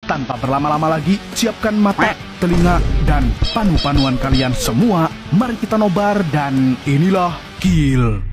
Tanpa berlama-lama lagi, siapkan mata, telinga, dan panu-panuan kalian semua. Mari kita nobar dan inilah Kill.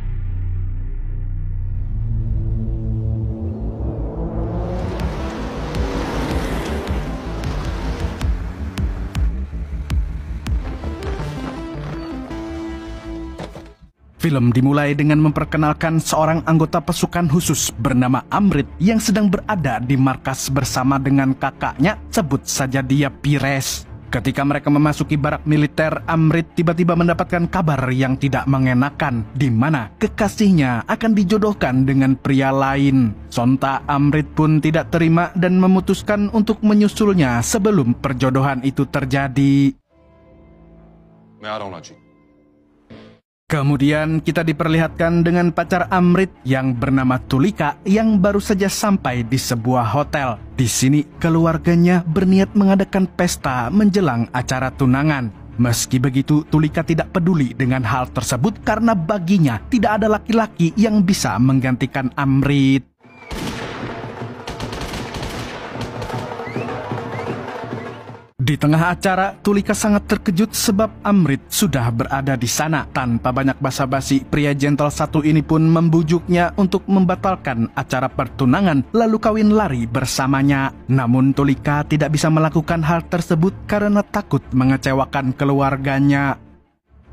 Film dimulai dengan memperkenalkan seorang anggota pasukan khusus bernama Amrit yang sedang berada di markas bersama dengan kakaknya, sebut saja dia Pires. Ketika mereka memasuki barak militer, Amrit tiba-tiba mendapatkan kabar yang tidak mengenakan, di mana kekasihnya akan dijodohkan dengan pria lain. Sontak Amrit pun tidak terima dan memutuskan untuk menyusulnya sebelum perjodohan itu terjadi. Kemudian kita diperlihatkan dengan pacar Amrit yang bernama Tulika yang baru saja sampai di sebuah hotel. Di sini keluarganya berniat mengadakan pesta menjelang acara tunangan. Meski begitu, Tulika tidak peduli dengan hal tersebut karena baginya tidak ada laki-laki yang bisa menggantikan Amrit. Di tengah acara, Tulika sangat terkejut sebab Amrit sudah berada di sana. Tanpa banyak basa-basi, pria gentle satu ini pun membujuknya untuk membatalkan acara pertunangan lalu kawin lari bersamanya. Namun Tulika tidak bisa melakukan hal tersebut karena takut mengecewakan keluarganya.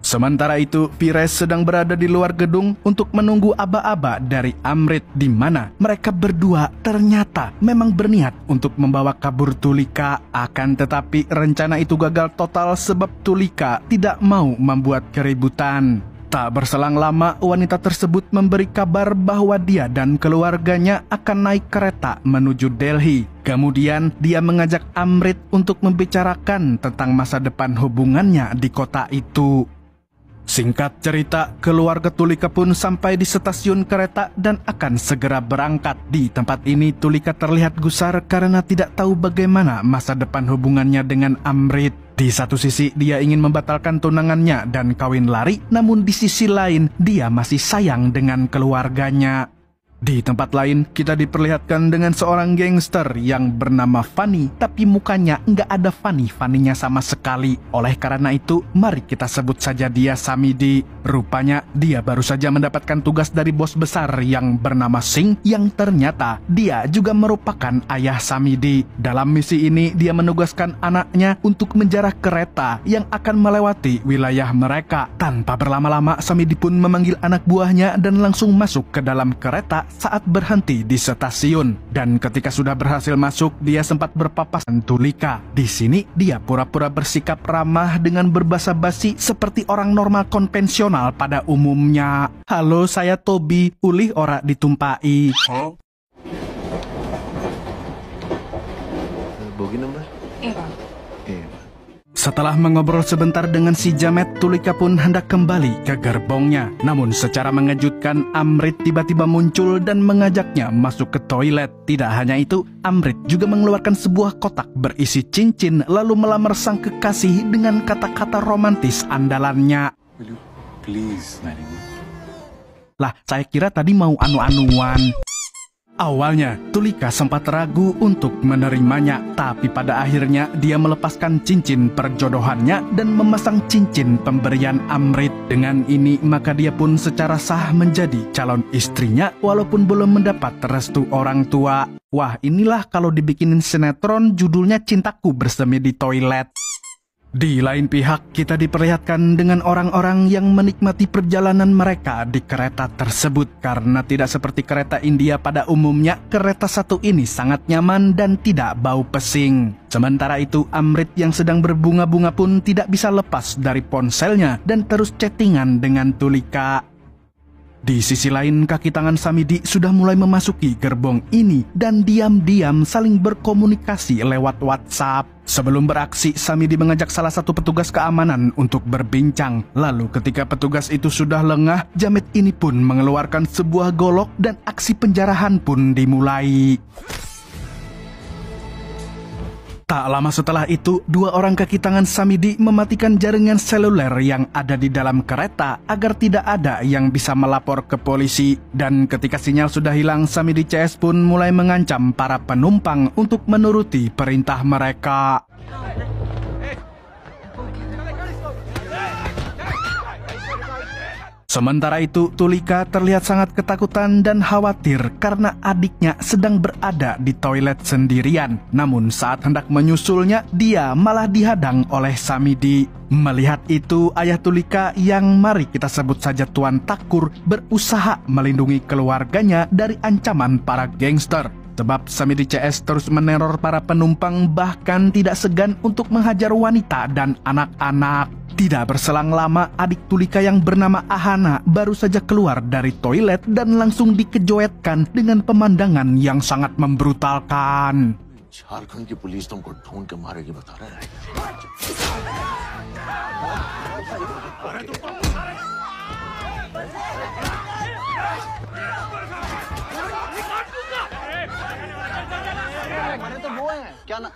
Sementara itu, Pires sedang berada di luar gedung untuk menunggu aba-aba dari Amrit, di mana mereka berdua ternyata memang berniat untuk membawa kabur Tulika. Akan tetapi rencana itu gagal total sebab Tulika tidak mau membuat keributan. Tak berselang lama, wanita tersebut memberi kabar bahwa dia dan keluarganya akan naik kereta menuju Delhi. Kemudian dia mengajak Amrit untuk membicarakan tentang masa depan hubungannya di kota itu. Singkat cerita, keluarga Tulika pun sampai di stasiun kereta dan akan segera berangkat. Di tempat ini, Tulika terlihat gusar karena tidak tahu bagaimana masa depan hubungannya dengan Amrit. Di satu sisi, dia ingin membatalkan tunangannya dan kawin lari, namun di sisi lain, dia masih sayang dengan keluarganya. Di tempat lain, kita diperlihatkan dengan seorang gangster yang bernama Fanny, tapi mukanya nggak ada Fanny-Fannynya sama sekali. Oleh karena itu, mari kita sebut saja dia Samidi. Rupanya, dia baru saja mendapatkan tugas dari bos besar yang bernama Singh, yang ternyata dia juga merupakan ayah Samidi. Dalam misi ini, dia menugaskan anaknya untuk menjarah kereta yang akan melewati wilayah mereka. Tanpa berlama-lama, Samidi pun memanggil anak buahnya dan langsung masuk ke dalam kereta saat berhenti di stasiun. Dan ketika sudah berhasil masuk, dia sempat berpapasan Tulika. Di sini, dia pura-pura bersikap ramah dengan berbasa basi seperti orang normal konvensional pada umumnya. Halo, saya Tobi, ulih ora ditumpai. Bogi nomor? Iya, Bang. Setelah mengobrol sebentar dengan si Jamet, Tulika pun hendak kembali ke gerbongnya. Namun secara mengejutkan, Amrit tiba-tiba muncul dan mengajaknya masuk ke toilet. Tidak hanya itu, Amrit juga mengeluarkan sebuah kotak berisi cincin lalu melamar sang kekasih dengan kata-kata romantis andalannya. Will you please marry me? Lah, saya kira tadi mau anu-anuan. Awalnya, Tulika sempat ragu untuk menerimanya, tapi pada akhirnya dia melepaskan cincin perjodohannya dan memasang cincin pemberian Amrit. Dengan ini, maka dia pun secara sah menjadi calon istrinya walaupun belum mendapat restu orang tua. Wah, inilah kalau dibikinin sinetron judulnya Cintaku Bersemi di Toilet. Di lain pihak, kita diperlihatkan dengan orang-orang yang menikmati perjalanan mereka di kereta tersebut. Karena tidak seperti kereta India pada umumnya, kereta satu ini sangat nyaman dan tidak bau pesing. Sementara itu, Amrit yang sedang berbunga-bunga pun tidak bisa lepas dari ponselnya dan terus chattingan dengan Tulika. Di sisi lain, kaki tangan Samidi sudah mulai memasuki gerbong ini dan diam-diam saling berkomunikasi lewat WhatsApp. Sebelum beraksi, Samidi mengajak salah satu petugas keamanan untuk berbincang. Lalu ketika petugas itu sudah lengah, Jamet ini pun mengeluarkan sebuah golok dan aksi penjarahan pun dimulai. Tak lama setelah itu, dua orang kaki tangan Samidi mematikan jaringan seluler yang ada di dalam kereta agar tidak ada yang bisa melapor ke polisi. Dan ketika sinyal sudah hilang, Samidi CS pun mulai mengancam para penumpang untuk menuruti perintah mereka. Sementara itu, Tulika terlihat sangat ketakutan dan khawatir karena adiknya sedang berada di toilet sendirian. Namun saat hendak menyusulnya, dia malah dihadang oleh Samidi. Melihat itu, ayah Tulika yang mari kita sebut saja Tuan Takur berusaha melindungi keluarganya dari ancaman para gangster. Sebab Samidi CS terus meneror para penumpang, bahkan tidak segan untuk menghajar wanita dan anak-anak. Tidak berselang lama, adik Tulika yang bernama Ahana baru saja keluar dari toilet dan langsung dikejoetkan dengan pemandangan yang sangat membrutalkan. Jharkhand की पुलिस तुमको ढूंढ के मारेगी बता रहे हैं। क्या ना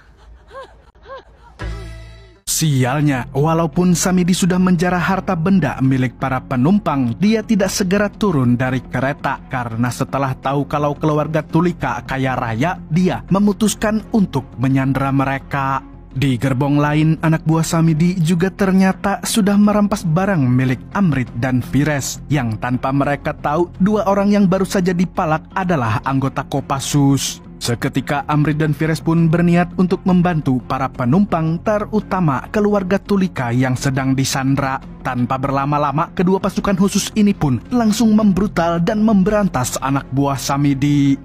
Sialnya, walaupun Samidi sudah menjarah harta benda milik para penumpang, dia tidak segera turun dari kereta karena setelah tahu kalau keluarga Tulika kaya raya, dia memutuskan untuk menyandera mereka. Di gerbong lain, anak buah Samidi juga ternyata sudah merampas barang milik Amrit dan Fires, yang tanpa mereka tahu, dua orang yang baru saja dipalak adalah anggota Kopassus. Seketika Amrit dan Fires pun berniat untuk membantu para penumpang, terutama keluarga Tulika yang sedang disandra. Tanpa berlama-lama, kedua pasukan khusus ini pun langsung membrutal dan memberantas anak buah Samidi.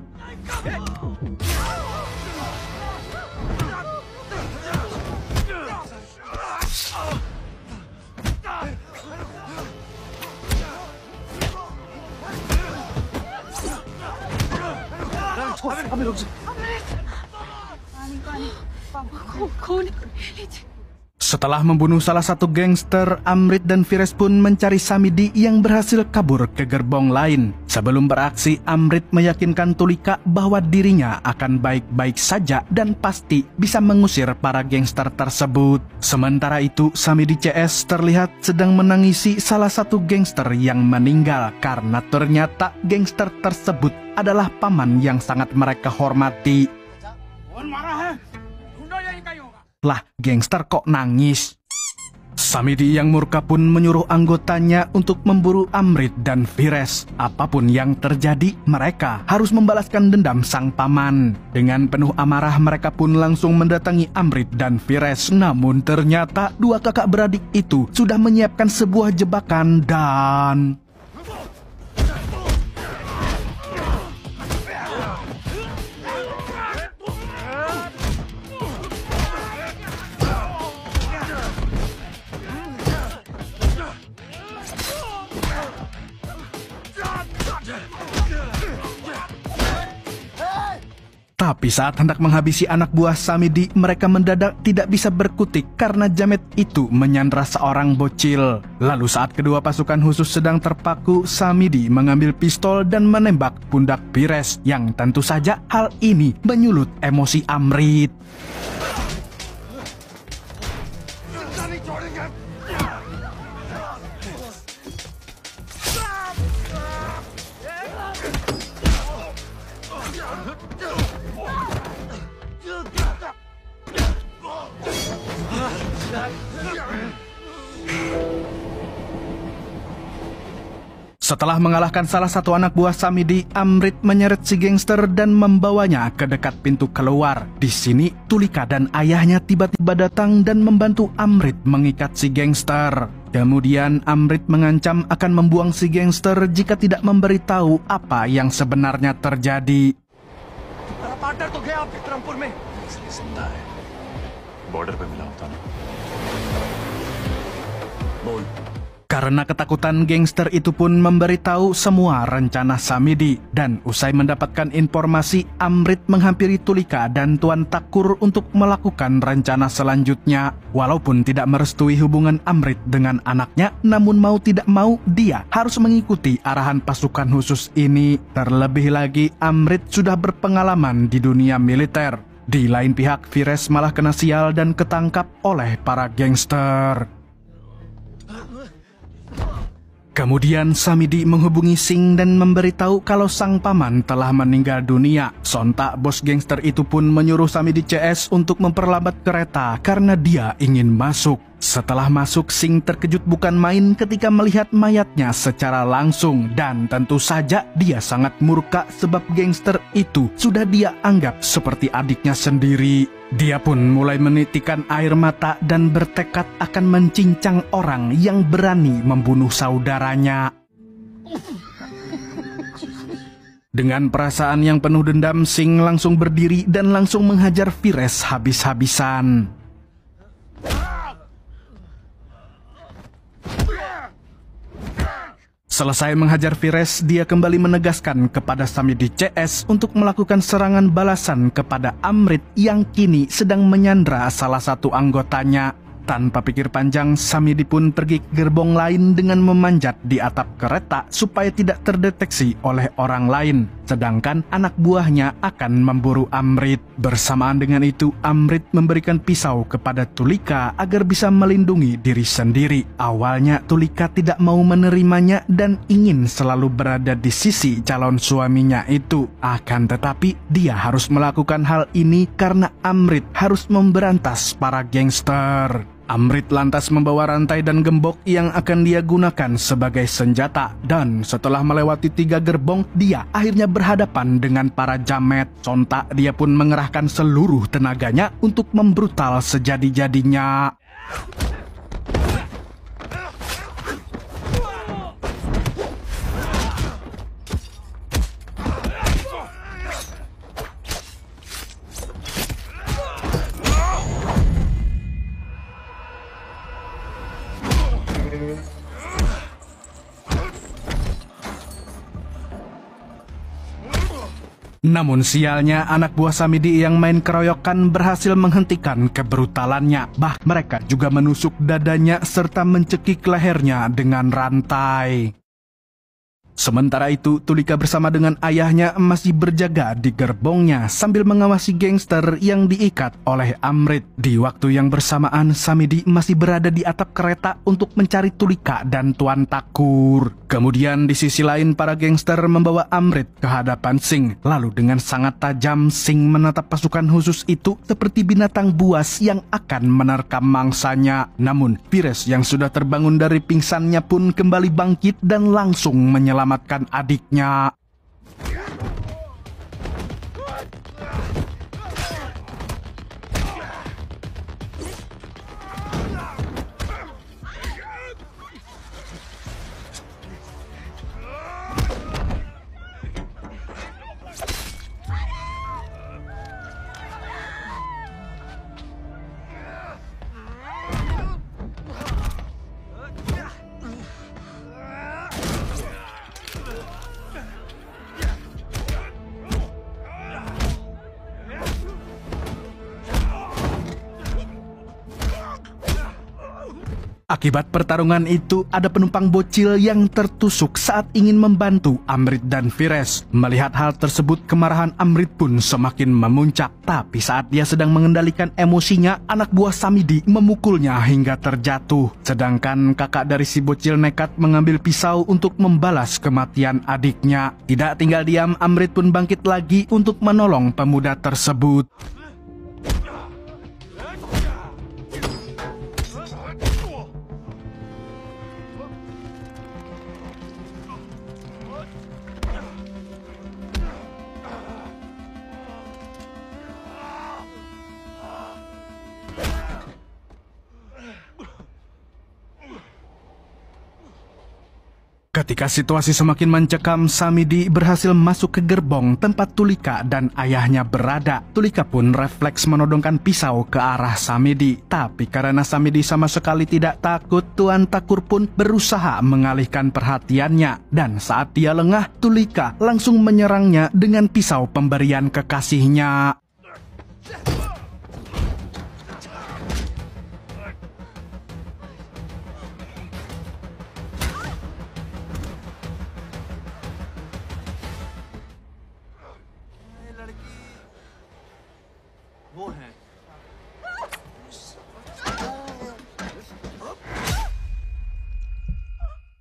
Setelah membunuh salah satu gangster, Amrit dan Fires pun mencari Samidi yang berhasil kabur ke gerbong lain. Sebelum beraksi, Amrit meyakinkan Tulika bahwa dirinya akan baik-baik saja dan pasti bisa mengusir para gangster tersebut. Sementara itu, Samidi CS terlihat sedang menangisi salah satu gangster yang meninggal karena ternyata gangster tersebut adalah paman yang sangat mereka hormati. Lah, gangster kok nangis? Samidi yang murka pun menyuruh anggotanya untuk memburu Amrit dan Fires. Apapun yang terjadi, mereka harus membalaskan dendam sang paman. Dengan penuh amarah, mereka pun langsung mendatangi Amrit dan Fires. Namun ternyata dua kakak beradik itu sudah menyiapkan sebuah jebakan dan... Tapi saat hendak menghabisi anak buah Samidi, mereka mendadak tidak bisa berkutik karena jamet itu menyandra seorang bocil. Lalu saat kedua pasukan khusus sedang terpaku, Samidi mengambil pistol dan menembak pundak Fires, yang tentu saja hal ini menyulut emosi Amrit. Setelah mengalahkan salah satu anak buah Samidi, Amrit menyeret si gangster dan membawanya ke dekat pintu keluar. Di sini, Tulika dan ayahnya tiba-tiba datang dan membantu Amrit mengikat si gangster. Kemudian Amrit mengancam akan membuang si gangster jika tidak memberitahu apa yang sebenarnya terjadi. Border पे मिला होता ना। Karena ketakutan, gangster itu pun memberitahu semua rencana Samidi. Dan usai mendapatkan informasi, Amrit menghampiri Tulika dan Tuan Takur untuk melakukan rencana selanjutnya. Walaupun tidak merestui hubungan Amrit dengan anaknya, namun mau tidak mau dia harus mengikuti arahan pasukan khusus ini. Terlebih lagi, Amrit sudah berpengalaman di dunia militer. Di lain pihak, Vires malah kena sial dan ketangkap oleh para gangster. Kemudian Samidi menghubungi Singh dan memberitahu kalau sang paman telah meninggal dunia. Sontak bos gangster itu pun menyuruh Samidi CS untuk memperlambat kereta karena dia ingin masuk. Setelah masuk, Singh terkejut bukan main ketika melihat mayatnya secara langsung. Dan tentu saja dia sangat murka sebab gangster itu sudah dia anggap seperti adiknya sendiri. Dia pun mulai menitikan air mata dan bertekad akan mencincang orang yang berani membunuh saudaranya. Dengan perasaan yang penuh dendam, Singh langsung berdiri dan langsung menghajar Vires habis-habisan. Selesai menghajar Vires, dia kembali menegaskan kepada Samidi CS untuk melakukan serangan balasan kepada Amrit yang kini sedang menyandra salah satu anggotanya. Tanpa pikir panjang, Samidi pun pergi ke gerbong lain dengan memanjat di atap kereta supaya tidak terdeteksi oleh orang lain. Sedangkan anak buahnya akan memburu Amrit. Bersamaan dengan itu, Amrit memberikan pisau kepada Tulika agar bisa melindungi diri sendiri. Awalnya Tulika tidak mau menerimanya dan ingin selalu berada di sisi calon suaminya itu. Akan tetapi, dia harus melakukan hal ini karena Amrit harus memberantas para gangster. Amrit lantas membawa rantai dan gembok yang akan dia gunakan sebagai senjata. Dan setelah melewati 3 gerbong, dia akhirnya berhadapan dengan para jamet. Sontak dia pun mengerahkan seluruh tenaganya untuk membrutal sejadi-jadinya. Namun sialnya, anak buah Samidi yang main keroyokan berhasil menghentikan kebrutalannya. Mereka juga menusuk dadanya serta mencekik lehernya dengan rantai. Sementara itu, Tulika bersama dengan ayahnya masih berjaga di gerbongnya sambil mengawasi gangster yang diikat oleh Amrit. Di waktu yang bersamaan, Samidi masih berada di atap kereta untuk mencari Tulika dan Tuan Takur. Kemudian di sisi lain, para gangster membawa Amrit ke hadapan Singh. Lalu dengan sangat tajam, Singh menatap pasukan khusus itu seperti binatang buas yang akan menerkam mangsanya. Namun, Vires yang sudah terbangun dari pingsannya pun kembali bangkit dan langsung menyelamatkan adiknya. Akibat pertarungan itu, ada penumpang bocil yang tertusuk saat ingin membantu Amrit dan Vires. Melihat hal tersebut, kemarahan Amrit pun semakin memuncak. Tapi saat dia sedang mengendalikan emosinya, anak buah Samidi memukulnya hingga terjatuh. Sedangkan kakak dari si bocil nekat mengambil pisau untuk membalas kematian adiknya. Tidak tinggal diam, Amrit pun bangkit lagi untuk menolong pemuda tersebut. Ketika situasi semakin mencekam, Samidi berhasil masuk ke gerbong tempat Tulika dan ayahnya berada. Tulika pun refleks menodongkan pisau ke arah Samidi. Tapi karena Samidi sama sekali tidak takut, Tuan Takur pun berusaha mengalihkan perhatiannya. Dan saat dia lengah, Tulika langsung menyerangnya dengan pisau pemberian kekasihnya.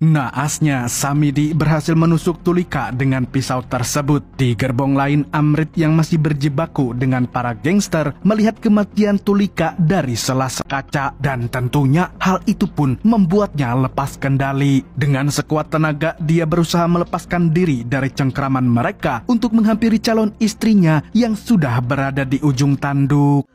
Naasnya, Samidi berhasil menusuk Tulika dengan pisau tersebut. Di gerbong lain, Amrit yang masih berjibaku dengan para gangster melihat kematian Tulika dari sela kaca, dan tentunya hal itu pun membuatnya lepas kendali. Dengan sekuat tenaga, dia berusaha melepaskan diri dari cengkraman mereka untuk menghampiri calon istrinya yang sudah berada di ujung tanduk.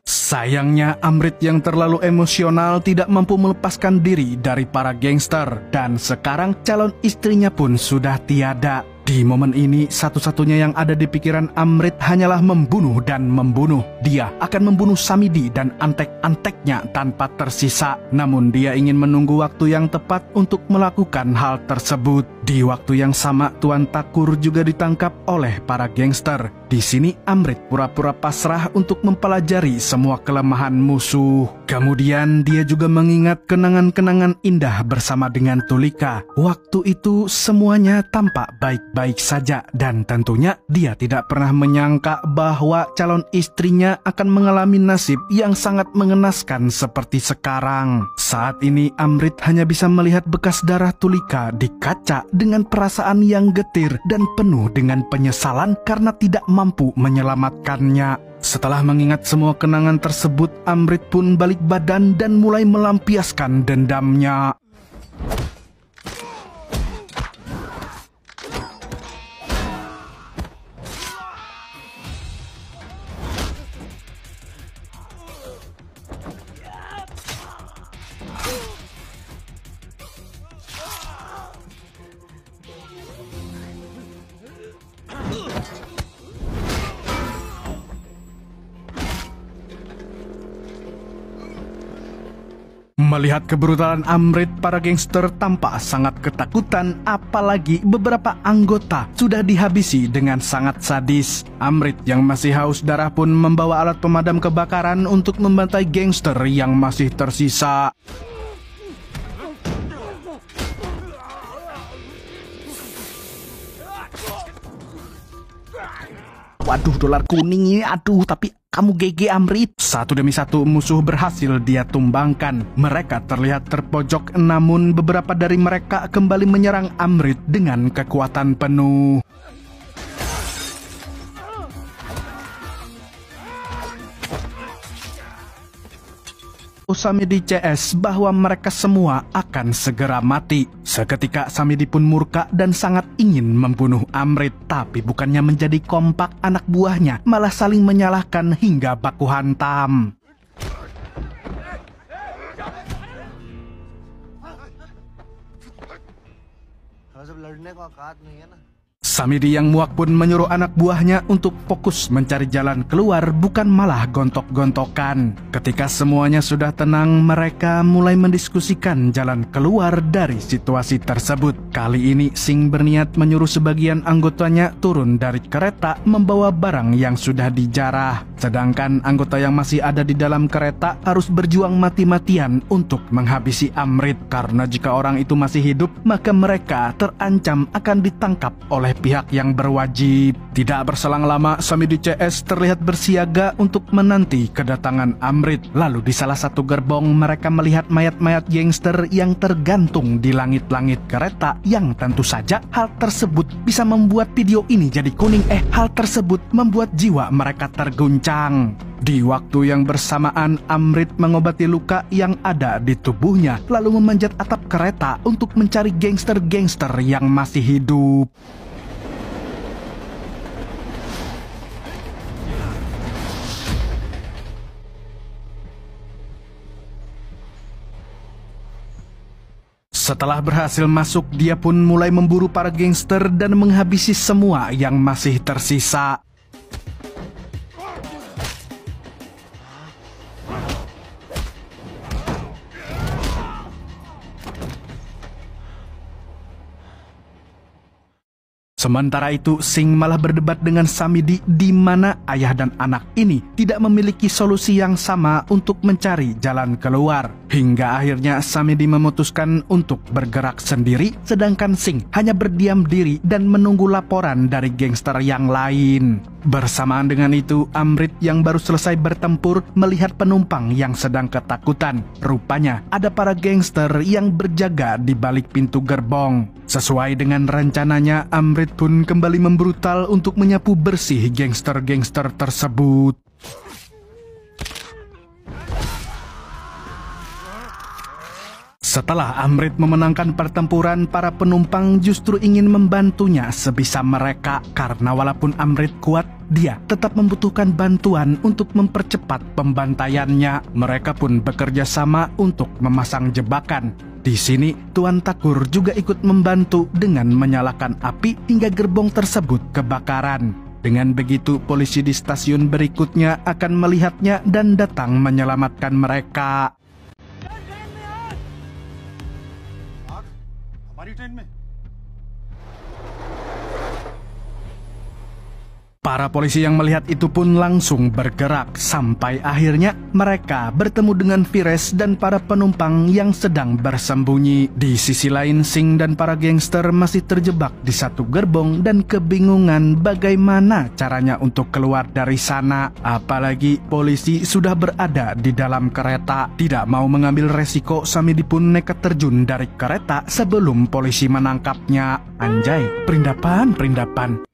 Sayangnya, Amrit yang terlalu emosional tidak mampu melepaskan diri dari para gangster, dan sekarang calon istrinya pun sudah tiada. Di momen ini, satu-satunya yang ada di pikiran Amrit hanyalah membunuh dan membunuh. Dia akan membunuh Samidi dan antek-anteknya tanpa tersisa. Namun dia ingin menunggu waktu yang tepat untuk melakukan hal tersebut. Di waktu yang sama, Tuan Takur juga ditangkap oleh para gangster. Di sini, Amrit pura-pura pasrah untuk mempelajari semua kelemahan musuh. Kemudian dia juga mengingat kenangan-kenangan indah bersama dengan Tulika. Waktu itu semuanya tampak baik-baik saja, dan tentunya dia tidak pernah menyangka bahwa calon istrinya akan mengalami nasib yang sangat mengenaskan seperti sekarang. Saat ini Amrit hanya bisa melihat bekas darah Tulika di kaca dengan perasaan yang getir dan penuh dengan penyesalan karena tidak mampu menyelamatkannya. Setelah mengingat semua kenangan tersebut, Amrit pun balik badan dan mulai melampiaskan dendamnya. Melihat kebrutalan Amrit, para gangster tampak sangat ketakutan, apalagi beberapa anggota sudah dihabisi dengan sangat sadis. Amrit yang masih haus darah pun membawa alat pemadam kebakaran untuk membantai gangster yang masih tersisa. Waduh, dolar kuning ini, aduh, tapi kamu GG Amrit. Satu demi satu musuh berhasil dia tumbangkan. Mereka terlihat terpojok, namun beberapa dari mereka kembali menyerang Amrit dengan kekuatan penuh. Samidi CS bahwa mereka semua akan segera mati. Seketika Samidi pun murka dan sangat ingin membunuh Amrit, tapi bukannya menjadi kompak anak buahnya, malah saling menyalahkan hingga baku hantam. Samidi yang muak pun menyuruh anak buahnya untuk fokus mencari jalan keluar, bukan malah gontok-gontokan. Ketika semuanya sudah tenang, mereka mulai mendiskusikan jalan keluar dari situasi tersebut. Kali ini Singh berniat menyuruh sebagian anggotanya turun dari kereta membawa barang yang sudah dijarah. Sedangkan anggota yang masih ada di dalam kereta harus berjuang mati-matian untuk menghabisi Amrit. Karena jika orang itu masih hidup, maka mereka terancam akan ditangkap oleh pihak yang berwajib. Tidak berselang lama, Samidi CS terlihat bersiaga untuk menanti kedatangan Amrit. Lalu di salah satu gerbong mereka melihat mayat-mayat gangster yang tergantung di langit-langit kereta, yang tentu saja hal tersebut bisa membuat video ini jadi kuning. Hal tersebut membuat jiwa mereka terguncang. Di waktu yang bersamaan, Amrit mengobati luka yang ada di tubuhnya, lalu memanjat atap kereta untuk mencari gangster-gangster yang masih hidup. Setelah berhasil masuk, dia pun mulai memburu para gangster dan menghabisi semua yang masih tersisa. Sementara itu, Singh malah berdebat dengan Samidi di mana ayah dan anak ini tidak memiliki solusi yang sama untuk mencari jalan keluar. Hingga akhirnya Samidi memutuskan untuk bergerak sendiri, sedangkan Singh hanya berdiam diri dan menunggu laporan dari gangster yang lain. Bersamaan dengan itu, Amrit yang baru selesai bertempur melihat penumpang yang sedang ketakutan. Rupanya ada para gangster yang berjaga di balik pintu gerbong. Sesuai dengan rencananya, Amrit pun kembali membrutal untuk menyapu bersih gangster-gangster tersebut. Setelah Amrit memenangkan pertempuran, para penumpang justru ingin membantunya sebisa mereka. Karena walaupun Amrit kuat, dia tetap membutuhkan bantuan untuk mempercepat pembantaiannya. Mereka pun bekerja sama untuk memasang jebakan. Di sini, Tuan Takur juga ikut membantu dengan menyalakan api hingga gerbong tersebut kebakaran. Dengan begitu, polisi di stasiun berikutnya akan melihatnya dan datang menyelamatkan mereka. Para polisi yang melihat itu pun langsung bergerak sampai akhirnya mereka bertemu dengan Vires dan para penumpang yang sedang bersembunyi. Di sisi lain, Singh dan para gangster masih terjebak di satu gerbong dan kebingungan bagaimana caranya untuk keluar dari sana. Apalagi polisi sudah berada di dalam kereta. Tidak mau mengambil resiko, Samidi pun nekat terjun dari kereta sebelum polisi menangkapnya. Anjay, perindapan.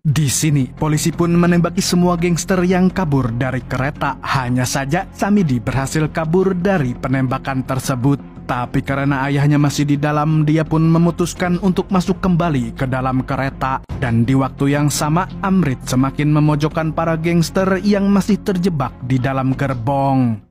Di sini, polisi pun menembaki semua gangster yang kabur dari kereta. Hanya saja, Samidi berhasil kabur dari penembakan tersebut. Tapi karena ayahnya masih di dalam, dia pun memutuskan untuk masuk kembali ke dalam kereta. Dan di waktu yang sama, Amrit semakin memojokkan para gangster yang masih terjebak di dalam gerbong.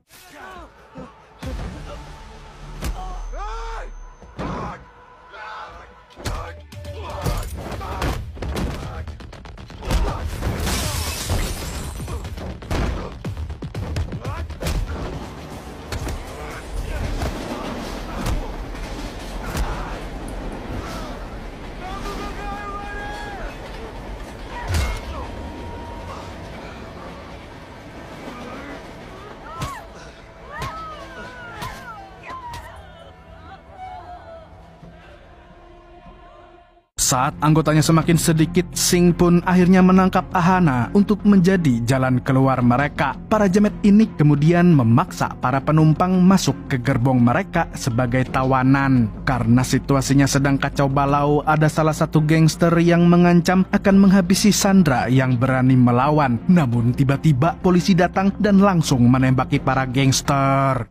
Saat anggotanya semakin sedikit, Singh pun akhirnya menangkap Ahana untuk menjadi jalan keluar mereka. Para jamet ini kemudian memaksa para penumpang masuk ke gerbong mereka sebagai tawanan. Karena situasinya sedang kacau balau, ada salah satu gangster yang mengancam akan menghabisi Sandra yang berani melawan. Namun tiba-tiba polisi datang dan langsung menembaki para gangster.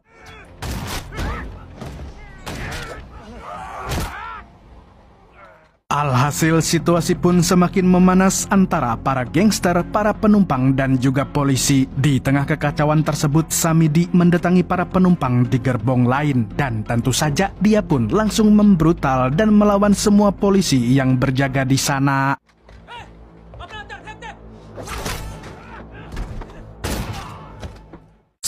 Alhasil situasi pun semakin memanas antara para gangster, para penumpang, dan juga polisi. Di tengah kekacauan tersebut, Samidi mendatangi para penumpang di gerbong lain. Dan tentu saja dia pun langsung membrutal dan melawan semua polisi yang berjaga di sana.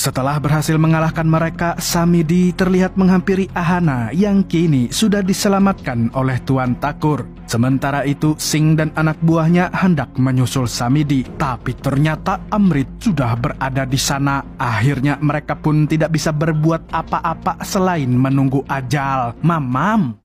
Setelah berhasil mengalahkan mereka, Samidi terlihat menghampiri Ahana yang kini sudah diselamatkan oleh Tuan Takur. Sementara itu, Singh dan anak buahnya hendak menyusul Samidi, tapi ternyata Amrit sudah berada di sana. Akhirnya mereka pun tidak bisa berbuat apa-apa selain menunggu ajal. Mamam.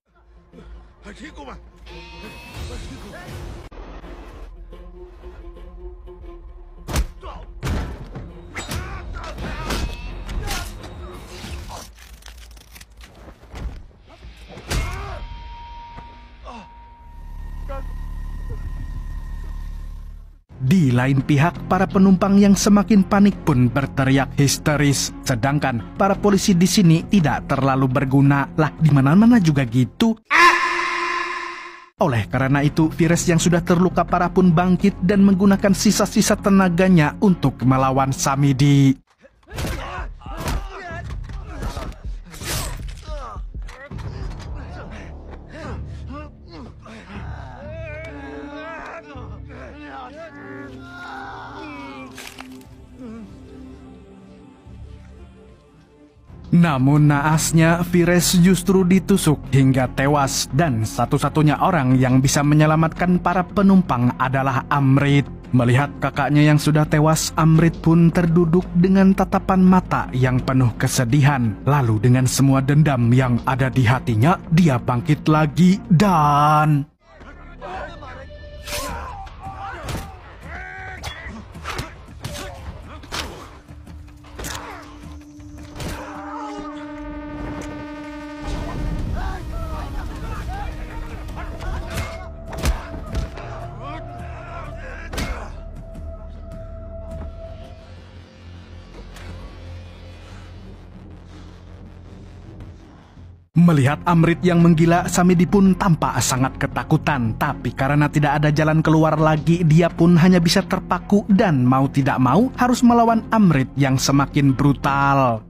Di lain pihak, para penumpang yang semakin panik pun berteriak histeris. Sedangkan para polisi di sini tidak terlalu berguna. Lah, di mana-mana juga gitu. Oleh karena itu, Vires yang sudah terluka parah pun bangkit dan menggunakan sisa-sisa tenaganya untuk melawan Samidi. Namun naasnya Fires justru ditusuk hingga tewas dan satu-satunya orang yang bisa menyelamatkan para penumpang adalah Amrit. Melihat kakaknya yang sudah tewas, Amrit pun terduduk dengan tatapan mata yang penuh kesedihan. Lalu dengan semua dendam yang ada di hatinya, dia bangkit lagi dan... Melihat Amrit yang menggila, Samidi pun tampak sangat ketakutan. Tapi karena tidak ada jalan keluar lagi, dia pun hanya bisa terpaku dan mau tidak mau harus melawan Amrit yang semakin brutal.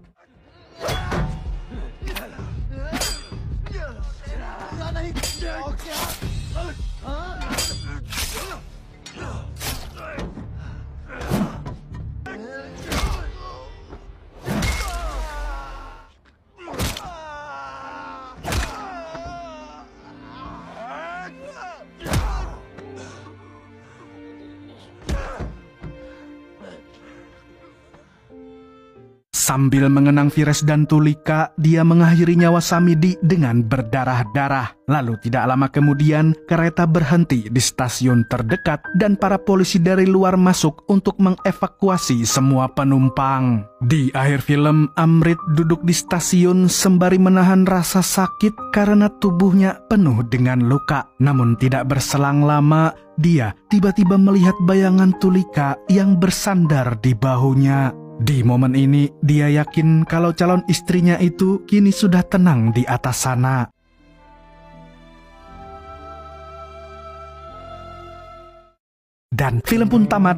Sambil mengenang Fires dan Tulika, dia mengakhiri nyawa Samidi dengan berdarah-darah. Lalu tidak lama kemudian, kereta berhenti di stasiun terdekat dan para polisi dari luar masuk untuk mengevakuasi semua penumpang. Di akhir film, Amrit duduk di stasiun sembari menahan rasa sakit karena tubuhnya penuh dengan luka. Namun tidak berselang lama, dia tiba-tiba melihat bayangan Tulika yang bersandar di bahunya. Di momen ini, dia yakin kalau calon istrinya itu kini sudah tenang di atas sana. Dan film pun tamat.